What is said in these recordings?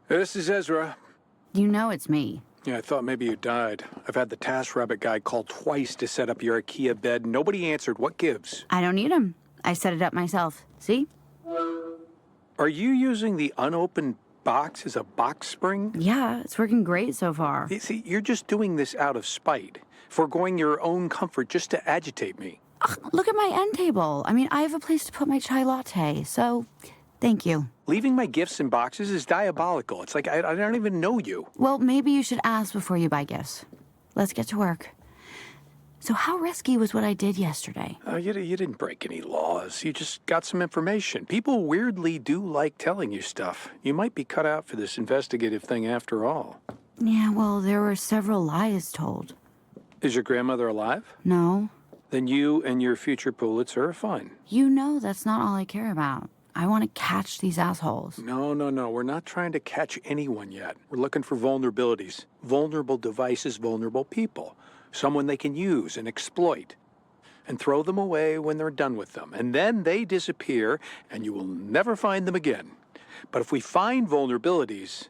This is Ezra. You know it's me. Yeah, I thought maybe you died. I've had the TaskRabbit guy call twice to set up your IKEA bed. Nobody answered. What gives? I don't need him. I set it up myself. See? Are you using the unopened box as a box spring? Yeah, it's working great so far. You see, you're just doing this out of spite, foregoing your own comfort just to agitate me. Ugh, look at my end table. I mean, I have a place to put my chai latte, so thank you. Leaving my gifts in boxes is diabolical. It's like I don't even know you. Well, maybe you should ask before you buy gifts. Let's get to work. So how risky was what I did yesterday? You didn't break any laws. You just got some information. People weirdly do like telling you stuff. You might be cut out for this investigative thing after all. Yeah, well, there were several lies told. Is your grandmother alive? No. Then you and your future Pulitzer are fine. You know that's not all I care about. I want to catch these assholes. No. We're not trying to catch anyone yet. We're looking for vulnerabilities. Vulnerable devices, vulnerable people. Someone they can use and exploit. And throw them away when they're done with them. And then they disappear, and you will never find them again. But if we find vulnerabilities,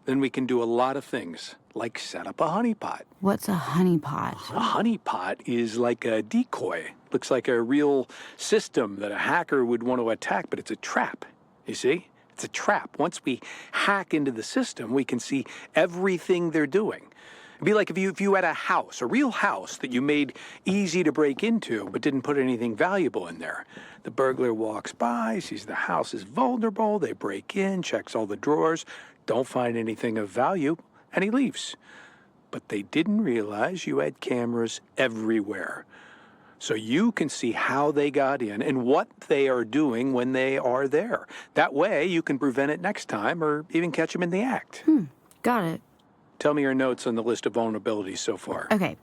then we can do a lot of things, like set up a honeypot. What's a honeypot? A honeypot is like a decoy. Looks like a real system that a hacker would want to attack, but it's a trap. You see? It's a trap. Once we hack into the system, we can see everything they're doing. It'd be like if you had a house, a real house that you made easy to break into, but didn't put anything valuable in there. The burglar walks by, sees the house is vulnerable, they break in, checks all the drawers, don't find anything of value, and he leaves. But they didn't realize you had cameras everywhere. So you can see how they got in and what they are doing when they are there. That way you can prevent it next time or even catch them in the act. Got it. Tell me your notes on the list of vulnerabilities so far. Okay,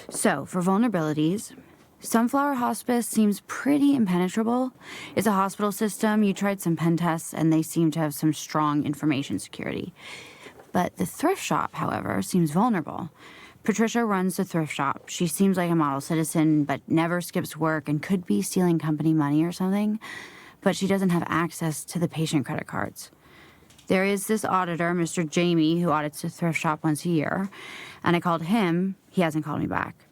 so for vulnerabilities, Sunflower Hospice seems pretty impenetrable. It's a hospital system. You tried some pen tests, and they seem to have some strong information security. But the thrift shop, however, seems vulnerable. Patricia runs the thrift shop. She seems like a model citizen, but never skips work and could be stealing company money or something. But she doesn't have access to the patient credit cards. There is this auditor, Mr. Jamie, who audits the thrift shop once a year. And I called him. He hasn't called me back.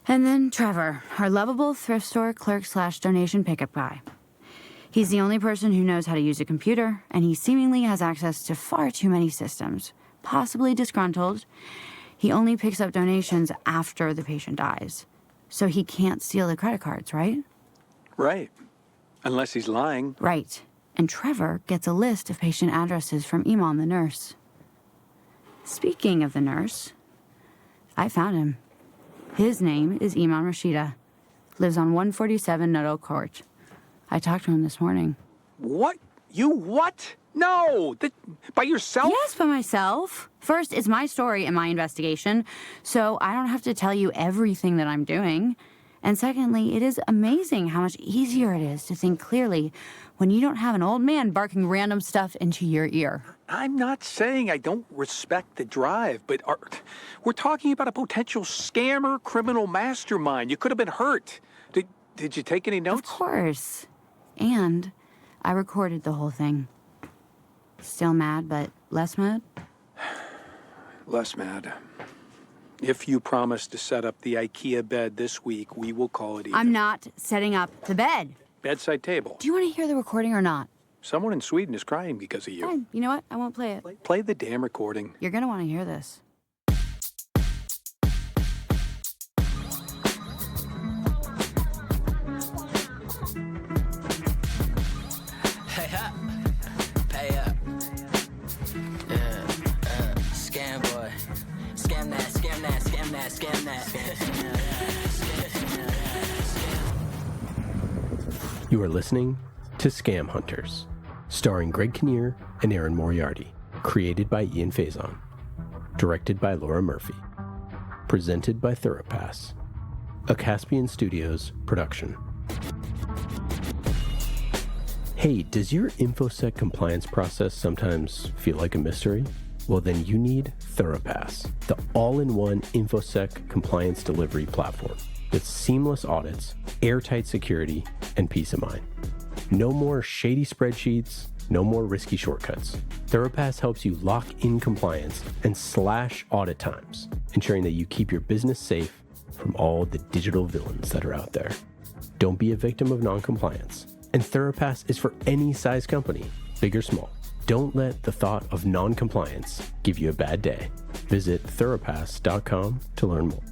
And then Trevor, our lovable thrift store clerk/donation pickup guy. He's the only person who knows how to use a computer, and he seemingly has access to far too many systems. Possibly disgruntled. He only picks up donations after the patient dies. So he can't steal the credit cards, right? Right. Unless he's lying. Right. And Trevor gets a list of patient addresses from Iman, the nurse. Speaking of the nurse, I found him. His name is Iman Rashida. Lives on 147 Nuttall Court. I talked to him this morning. What? You what? No! By yourself? Yes, by myself. First, it's my story and my investigation, so I don't have to tell you everything that I'm doing. And secondly, it is amazing how much easier it is to think clearly when you don't have an old man barking random stuff into your ear. I'm not saying I don't respect the drive, but we're talking about a potential scammer, criminal mastermind. You could have been hurt. Did you take any notes? Of course. And I recorded the whole thing. Still mad, but less mad? Less mad. If you promise to set up the IKEA bed this week, we will call it even. I'm not setting up the bed. Bedside table. Do you want to hear the recording or not? Someone in Sweden is crying because of you. Fine. You know what? I won't play it. Play the damn recording. You're going to want to hear this. Hey up, pay up. Scam boy. Scam that, scam that, scam that, scam that. You are listening to Scam Hunters, starring Greg Kinnear and Erin Moriarty, created by Ian Faison, directed by Laura Murphy, presented by Thoropass, a Caspian Studios production. Hey, does your infosec compliance process sometimes feel like a mystery? Well, then you need Thoropass, the all-in-one infosec compliance delivery platform with seamless audits, airtight security, and peace of mind. No more shady spreadsheets, No more risky shortcuts. Thoropass helps you lock in compliance and slash audit times, ensuring that you keep your business safe from all the digital villains that are out there. Don't be a victim of non-compliance. And Thoropass is for any size company, big or small. Don't let the thought of non-compliance give you a bad day. Visit Thoropass.com to learn more.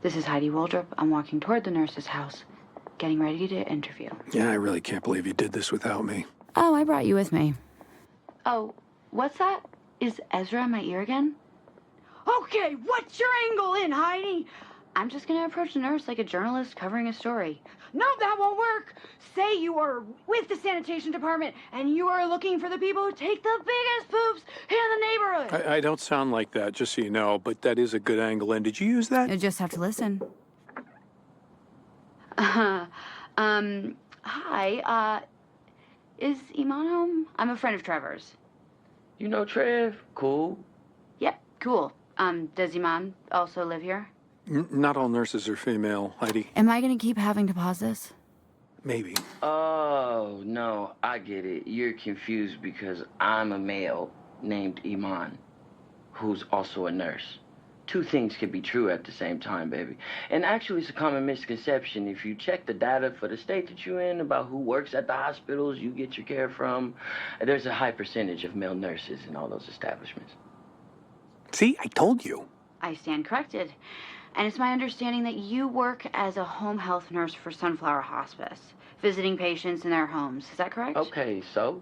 This is Heidi Waldroup. I'm walking toward the nurse's house, getting ready to interview. Yeah, I really can't believe you did this without me. Oh, I brought you with me. Oh, what's that? Is Ezra in my ear again? Okay, what's your angle in, Heidi? I'm just gonna approach the nurse like a journalist covering a story. No, that won't work. Say you are with the sanitation department and you are looking for the people who take the biggest poops in the neighborhood. I don't sound like that, just so you know, but that is a good angle. And did you use that? You just have to listen. Hi, is Iman home? I'm a friend of Trevor's. You know Trev? Cool. Yep, cool. Does Iman also live here? Not all nurses are female, Heidi. Am I gonna keep having to pause this? Maybe. Oh, no, I get it. You're confused because I'm a male named Iman, who's also a nurse. Two things can be true at the same time, baby. And actually, it's a common misconception. If you check the data for the state that you're in about who works at the hospitals you get your care from, there's a high percentage of male nurses in all those establishments. See, I told you. I stand corrected. And it's my understanding that you work as a home health nurse for Sunflower Hospice, visiting patients in their homes. Is that correct? Okay, so?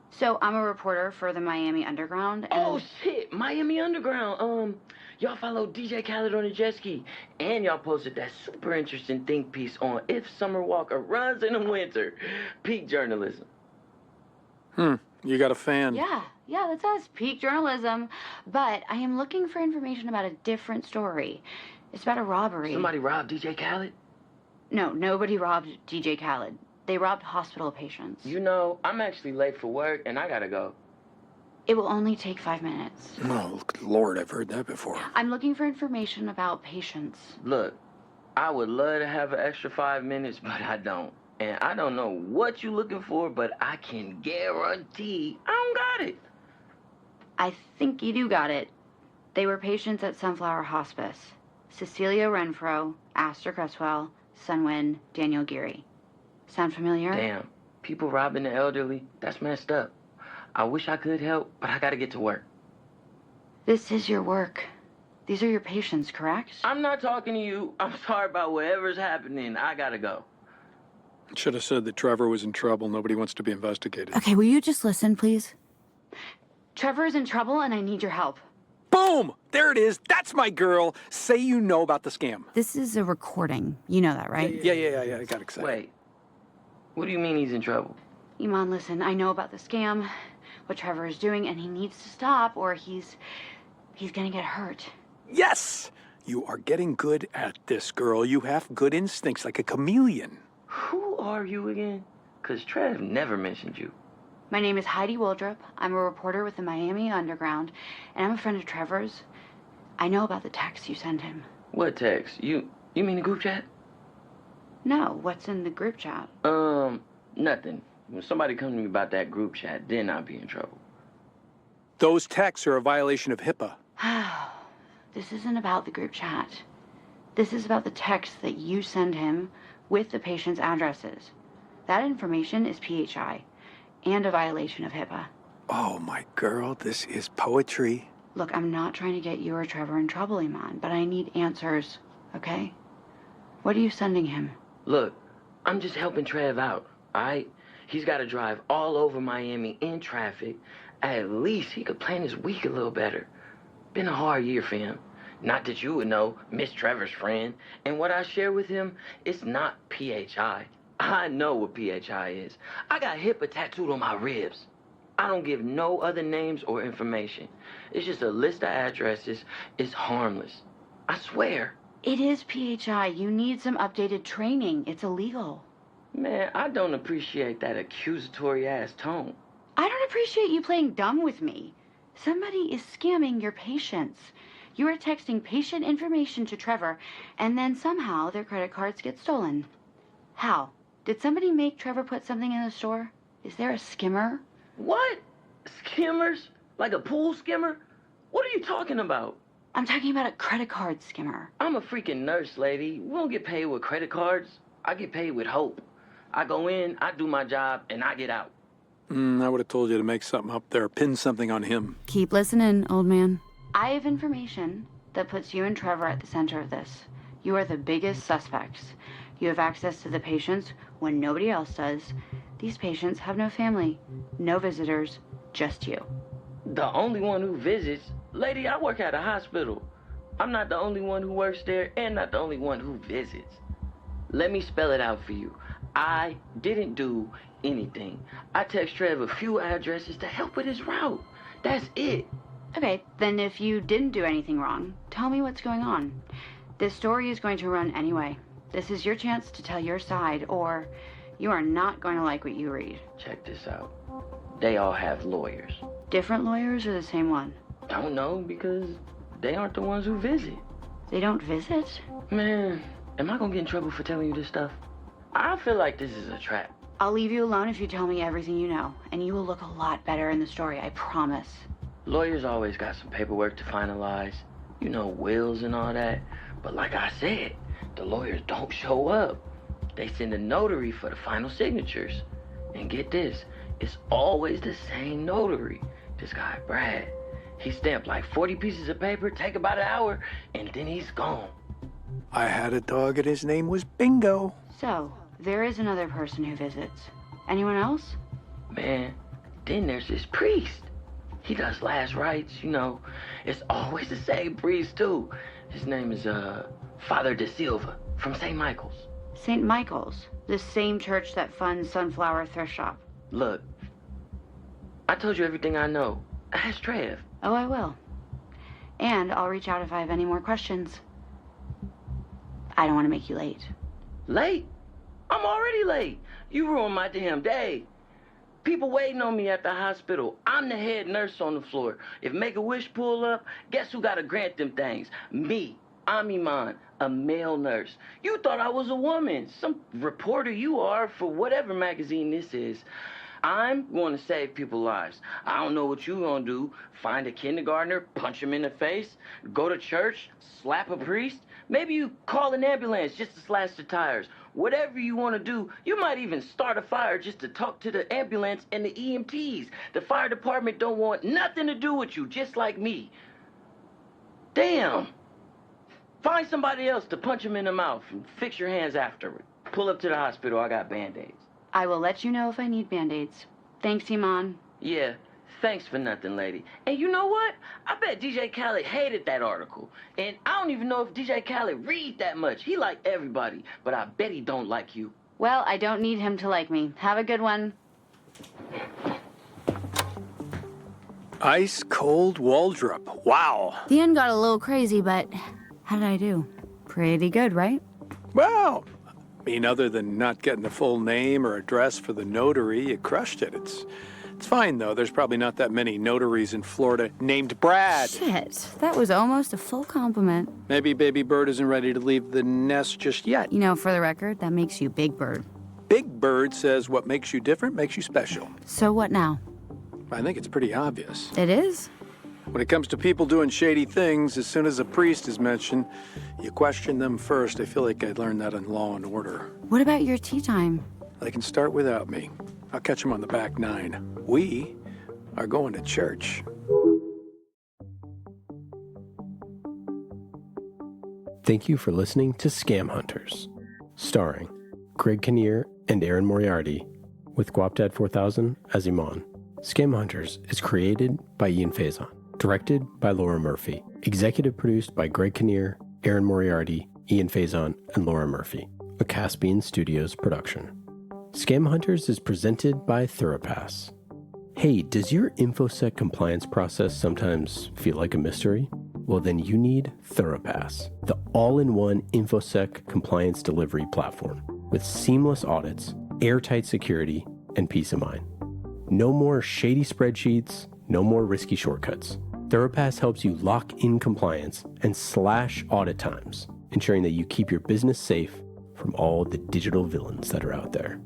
So I'm a reporter for the Miami Underground. And Oh, shit, Miami Underground. Y'all follow DJ Khaled on the jet ski. And y'all posted that super interesting think piece on If Summer Walker Runs in the Winter. Peak journalism. You got a fan. Yeah, that's us. Peak journalism. But I am looking for information about a different story. It's about a robbery. Somebody robbed DJ Khaled? No, nobody robbed DJ Khaled. They robbed hospital patients. You know, I'm actually late for work and I gotta go. It will only take 5 minutes. Oh, Lord, I've heard that before. I'm looking for information about patients. Look, I would love to have an extra 5 minutes, but I don't. And I don't know what you're looking for, but I can guarantee I don't got it. I think you do got it. They were patients at Sunflower Hospice. Cecilia Renfro, Aster Cresswell, Sunwin, Daniel Geary. Sound familiar? Damn, people robbing the elderly, that's messed up. I wish I could help, but I gotta get to work. This is your work. These are your patients, correct? I'm not talking to you. I'm sorry about whatever's happening. I gotta go. Should have said that Trevor was in trouble. Nobody wants to be investigated. Okay, will you just listen, please? Trevor's in trouble and I need your help. Boom! There it is. That's my girl. Say you know about the scam. This is a recording. You know that, right? Yeah. I got excited. Wait, what do you mean he's in trouble? Iman, listen, I know about the scam, what Trevor is doing, and he needs to stop or he's gonna get hurt. Yes! You are getting good at this, girl. You have good instincts like a chameleon. Who are you again? Because Trev never mentioned you. My name is Heidi Waldroup. I'm a reporter with the Miami Underground, and I'm a friend of Trevor's. I know about the text you sent him. What text? You mean the group chat? No, what's in the group chat? Nothing. When somebody comes to me about that group chat, then I'll be in trouble. Those texts are a violation of HIPAA. This isn't about the group chat. This is about the text that you send him with the patient's addresses. That information is PHI and a violation of HIPAA. Oh, my girl, this is poetry. Look, I'm not trying to get you or Trevor in trouble, Iman, but I need answers, okay? What are you sending him? Look, I'm just helping Trev out, all right? He's got to drive all over Miami in traffic. At least he could plan his week a little better. Been a hard year for him. Not that you would know, Miss Trevor's friend. And what I share with him, it's not PHI. I know what PHI is. I got HIPAA tattooed on my ribs. I don't give no other names or information. It's just a list of addresses. It's harmless. I swear. It is PHI. You need some updated training. It's illegal. Man, I don't appreciate that accusatory-ass tone. I don't appreciate you playing dumb with me. Somebody is scamming your patients. You were texting patient information to Trevor, and then somehow their credit cards get stolen. How? Did somebody make Trevor put something in the store? Is there a skimmer? What? Skimmers? Like a pool skimmer? What are you talking about? I'm talking about a credit card skimmer. I'm a freaking nurse, lady. We don't get paid with credit cards. I get paid with hope. I go in, I do my job, and I get out. I would have told you to make something up there, pin something on him. Keep listening, old man. I have information that puts you and Trevor at the center of this. You are the biggest suspects. You have access to the patients when nobody else does. These patients have no family, no visitors, just you. The only one who visits? Lady, I work at a hospital. I'm not the only one who works there and not the only one who visits. Let me spell it out for you. I didn't do anything. I text Trev a few addresses to help with his route. That's it. Okay, then if you didn't do anything wrong, tell me what's going on. This story is going to run anyway. This is your chance to tell your side, or you are not going to like what you read. Check this out. They all have lawyers. Different lawyers or the same one? Don't know, because they aren't the ones who visit. They don't visit? Man, am I gonna get in trouble for telling you this stuff? I feel like this is a trap. I'll leave you alone if you tell me everything you know, and you will look a lot better in the story, I promise. Lawyers always got some paperwork to finalize. You know, wills and all that. But like I said, the lawyers don't show up. They send a notary for the final signatures. And get this, it's always the same notary. This guy, Brad. He stamped like 40 pieces of paper, take about an hour, and then he's gone. I had a dog and his name was Bingo. So, there is another person who visits. Anyone else? Man, then there's this priest. He does last rites, you know. It's always the same priest, too. His name is, Father De Silva from St. Michael's. St. Michael's, the same church that funds Sunflower Thrift Shop. Look, I told you everything I know. Ask Trev. Oh, I will. And I'll reach out if I have any more questions. I don't want to make you late. Late? I'm already late. You ruined my damn day. People waiting on me at the hospital. I'm the head nurse on the floor. If Make-A-Wish pull up, guess who gotta grant them things? Me, Amiman, a male nurse. You thought I was a woman. Some reporter you are for whatever magazine this is. I'm going to save people's lives. I don't know what you gonna do. Find a kindergartner, punch him in the face, go to church, slap a priest. Maybe you call an ambulance just to slash the tires. Whatever you want to do, you might even start a fire just to talk to the ambulance and the EMTs. The fire department don't want nothing to do with you, just like me. Damn. Find somebody else to punch him in the mouth and fix your hands afterward. Pull up to the hospital, I got Band-Aids. I will let you know if I need Band-Aids. Thanks, Iman. Yeah, thanks for nothing, lady. And you know what? I bet DJ Khaled hated that article. And I don't even know if DJ Khaled read that much. He liked everybody, but I bet he don't like you. Well, I don't need him to like me. Have a good one. Ice cold Waldroup. Wow. The end got a little crazy, but how did I do? Pretty good, right? Well, I mean, other than not getting the full name or address for the notary, you crushed it. It's fine, though. There's probably not that many notaries in Florida named Brad. Shit, that was almost a full compliment. Maybe Baby Bird isn't ready to leave the nest just yet. You know, for the record, that makes you Big Bird. Big Bird says what makes you different makes you special. So what now? I think it's pretty obvious. It is? When it comes to people doing shady things, as soon as a priest is mentioned, you question them first. I feel like I learned that in Law and Order. What about your tea time? They can start without me. I'll catch them on the back nine. We are going to church. Thank you for listening to Scam Hunters, starring Greg Kinnear and Erin Moriarty, with Guapdad 4000 as Iman. Scam Hunters is created by Ian Faison, directed by Laura Murphy, executive produced by Greg Kinnear, Erin Moriarty, Ian Faison, and Laura Murphy, a Caspian Studios production. Scam Hunters is presented by Thoropass. Hey, does your infosec compliance process sometimes feel like a mystery? Well, then you need Thoropass, the all-in-one infosec compliance delivery platform with seamless audits, airtight security, and peace of mind. No more shady spreadsheets, no more risky shortcuts. Thoropass helps you lock in compliance and slash audit times, ensuring that you keep your business safe from all the digital villains that are out there.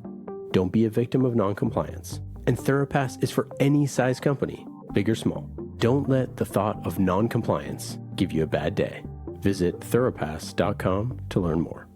Don't be a victim of noncompliance. And Thoropass is for any size company, big or small. Don't let the thought of noncompliance give you a bad day. Visit thoropass.com to learn more.